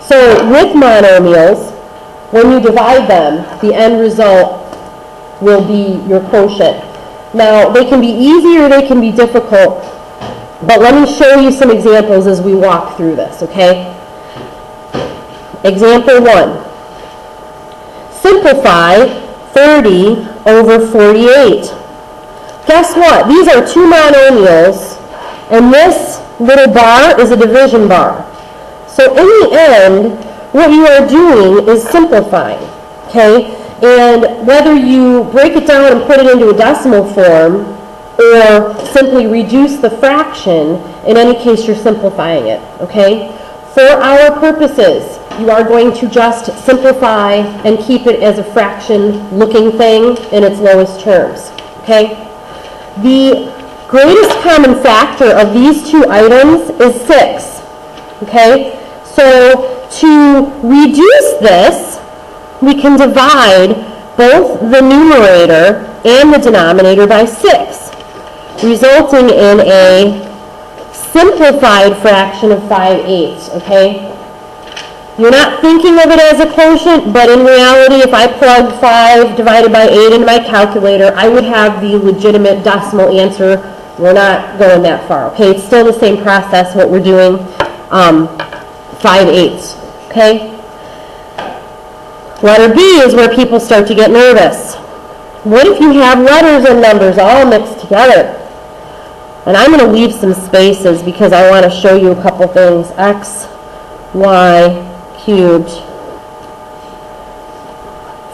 So with monomials, when you divide them, the end result will be your quotient. Now, they can be easy or they can be difficult, but let me show you some examples as we walk through this, okay? Example 1. Simplify 30 over 48. Guess what? These are two monomials, and this little bar is a division bar. So in the end, what you are doing is simplifying, okay? And whether you break it down and put it into a decimal form or simply reduce the fraction, in any case you're simplifying it, okay? For our purposes, you are going to just simplify and keep it as a fraction-looking thing in its lowest terms, okay? The greatest common factor of these two items is 6, okay? So to reduce this, we can divide both the numerator and the denominator by 6, resulting in a simplified fraction of 5/8, okay? You're not thinking of it as a quotient, but in reality, if I plugged 5 divided by 8 into my calculator, I would have the legitimate decimal answer. We're not going that far, okay? It's still the same process, what we're doing, 5/8, okay? Letter B is where people start to get nervous. What if you have letters and numbers all mixed together? And I'm going to leave some spaces because I want to show you a couple things. X, Y cubed,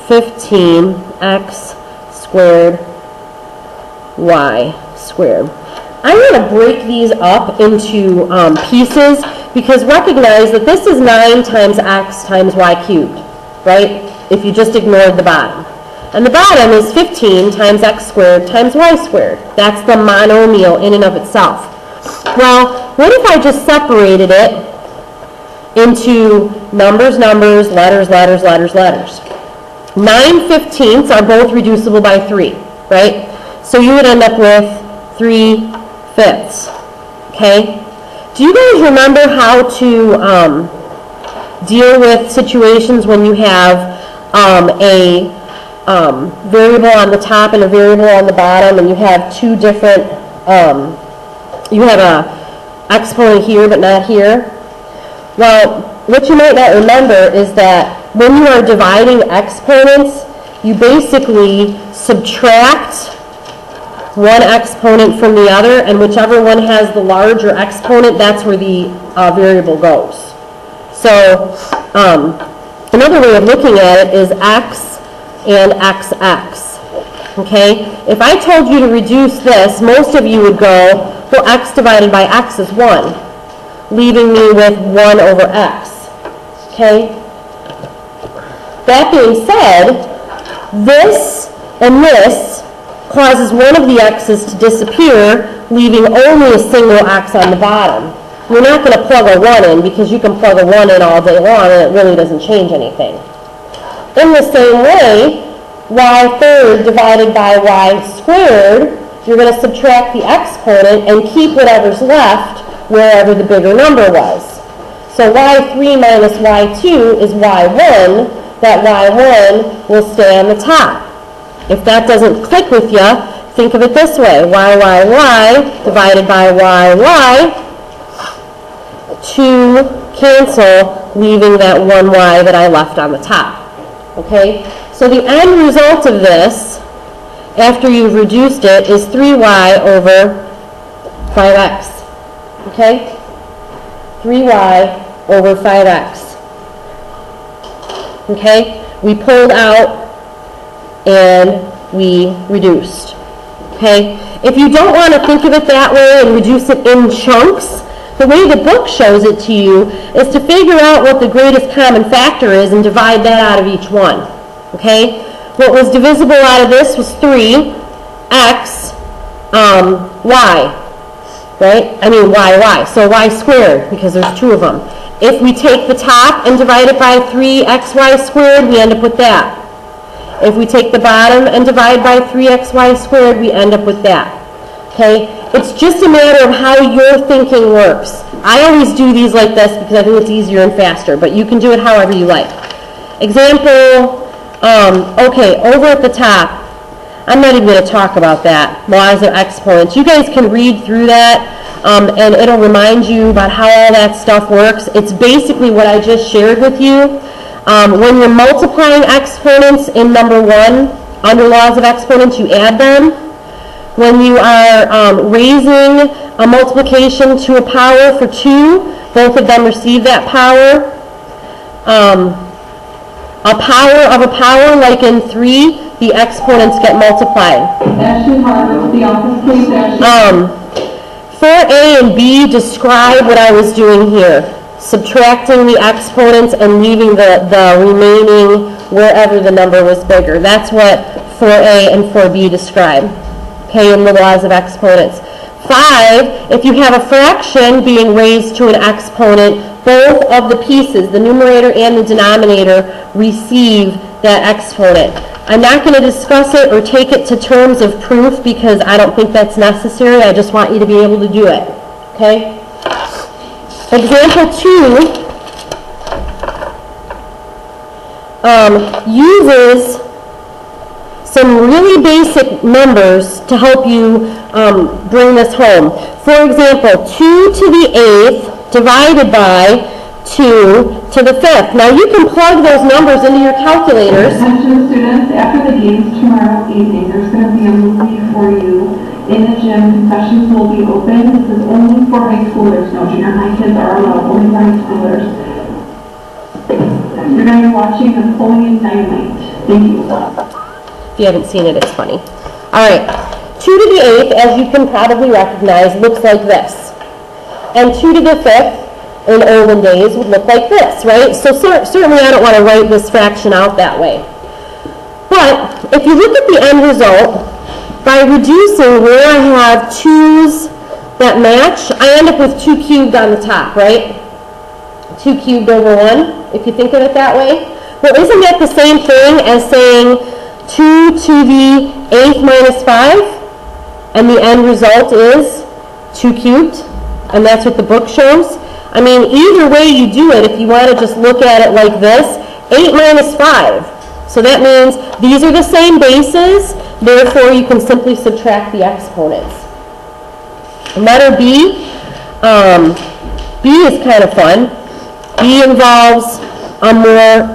15x squared, y squared. I'm going to break these up into pieces because recognize that this is 9 times x times y cubed, right? If you just ignored the bottom. And the bottom is 15 times x squared times y squared. That's the monomial in and of itself. Well, what if I just separated it into numbers, numbers, letters, letters, letters, letters? 9/15 are both reducible by 3, right? So you would end up with 3/5, okay? Do you guys remember how to deal with situations when you have a variable on the top and a variable on the bottom, and you have two different, you have a exponent here but not here? Well, what you might not remember is that when you are dividing exponents, you basically subtract one exponent from the other, and whichever one has the larger exponent, that's where the variable goes. So another way of looking at it is x and xx, okay? If I told you to reduce this, most of you would go, well, x divided by x is 1, leaving me with 1 over x, okay? That being said, this and this causes one of the x's to disappear, leaving only a single x on the bottom. You're not going to plug a 1 in because you can plug a 1 in all day long and it really doesn't change anything. In the same way, y third divided by y squared, you're going to subtract the exponent and keep whatever's left wherever the bigger number was. So y3 minus y2 is y1. That y1 will stay on the top. If that doesn't click with you, think of it this way. y divided by y, 2 cancel, leaving that 1y that I left on the top. Okay? So the end result of this, after you've reduced it, is 3y over 5x. Okay? 3y over 5x. Okay? We pulled out and we reduced. Okay? If you don't want to think of it that way and reduce it in chunks, the way the book shows it to you is to figure out what the greatest common factor is and divide that out of each one. Okay? What was divisible out of this was 3, x, y. Right? I mean y. So y squared, because there's 2 of them. If we take the top and divide it by 3xy squared, we end up with that. If we take the bottom and divide by 3xy squared, we end up with that. Okay? It's just a matter of how your thinking works. I always do these like this because I think it's easier and faster, but you can do it however you like. Example, okay, over at the top, I'm not even going to talk about that, laws of exponents. You guys can read through that, and it'll remind you about how all that stuff works. It's basically what I just shared with you. When you're multiplying exponents in number 1, under laws of exponents, you add them. When you are raising a multiplication to a power for 2, both of them receive that power. A power of a power, like in 3, the exponents get multiplied. Ashley Harvard, the office case, Ashley. For A and B, describe what I was doing here. Subtracting the exponents and leaving the remaining wherever the number was bigger. That's what 4A and 4B describe, okay, in the laws of exponents. 5, if you have a fraction being raised to an exponent, both of the pieces, the numerator and the denominator, receive that exponent. I'm not going to discuss it or take it to terms of proof because I don't think that's necessary. I just want you to be able to do it, okay? Example 2 uses some really basic numbers to help you bring this home. For example, 2 to the 8th divided by 2 to the 5th. Now you can plug those numbers into your calculators. Attention students, after the games tomorrow evening, there's going to be a movie for you in the gym. Concessions will be open. This is only for high schoolers. No junior high kids are allowed, only for high schoolers. You're going to be watching Napoleon Dynamite. Thank you. If you haven't seen it, it's funny. All right, 2 to the 8th, as you can probably recognize, looks like this. And 2 to the 5th, in olden days, would look like this, right? So certainly I don't want to write this fraction out that way. But if you look at the end result, by reducing where I have 2's that match, I end up with 2 cubed on the top, right? 2 cubed over 1, if you think of it that way. Well, isn't that the same thing as saying 2 to the 8th minus 5? And the end result is 2 cubed? And that's what the book shows? I mean, either way you do it, if you want to just look at it like this, 8 minus 5. So that means these are the same bases, therefore you can simply subtract the exponents. Letter B. B is kind of fun. B involves a more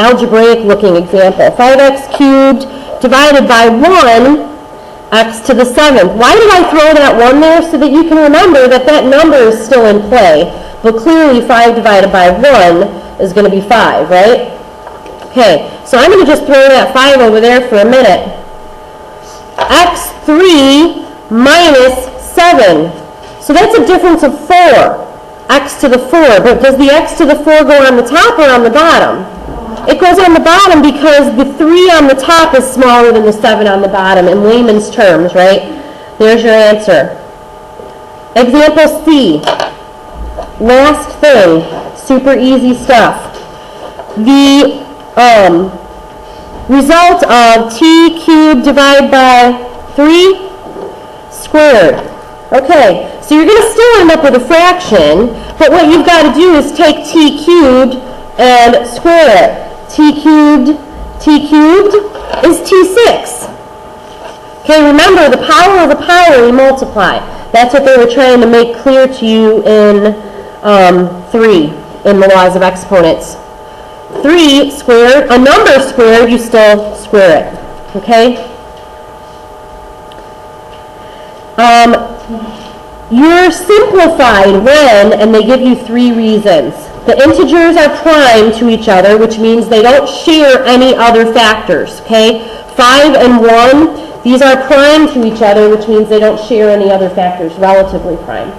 algebraic looking example. 5x cubed divided by 1, x to the 7th. Why did I throw that 1 there? So that you can remember that that number is still in play. But clearly 5 divided by 1 is going to be 5, right? Okay, so I'm going to just throw that 5 over there for a minute. x3 minus 7. So that's a difference of 4. X to the 4. But does the x to the 4 go on the top or on the bottom? It goes on the bottom because the 3 on the top is smaller than the 7 on the bottom in layman's terms, right? There's your answer. Example C. Last thing. Super easy stuff. The result of t cubed divided by 3 squared. Okay, so you're going to still end up with a fraction, but what you've got to do is take t cubed and square it. T cubed is T6. Okay, remember the power of a power we multiply. That's what they were trying to make clear to you in 3 in the laws of exponents. 3 squared, a number squared, you still square it. Okay? You're simplified when, and they give you 3 reasons. The integers are prime to each other, which means they don't share any other factors, okay? 5 and 1, these are prime to each other, which means they don't share any other factors, relatively prime.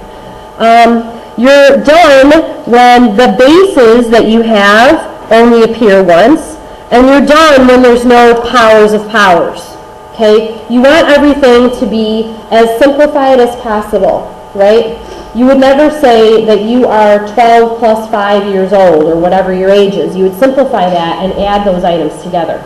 You're done when the bases that you have only appear once, and you're done when there's no powers of powers, okay? You want everything to be as simplified as possible, right? You would never say that you are 12 plus 5 years old or whatever your age is. You would simplify that and add those items together.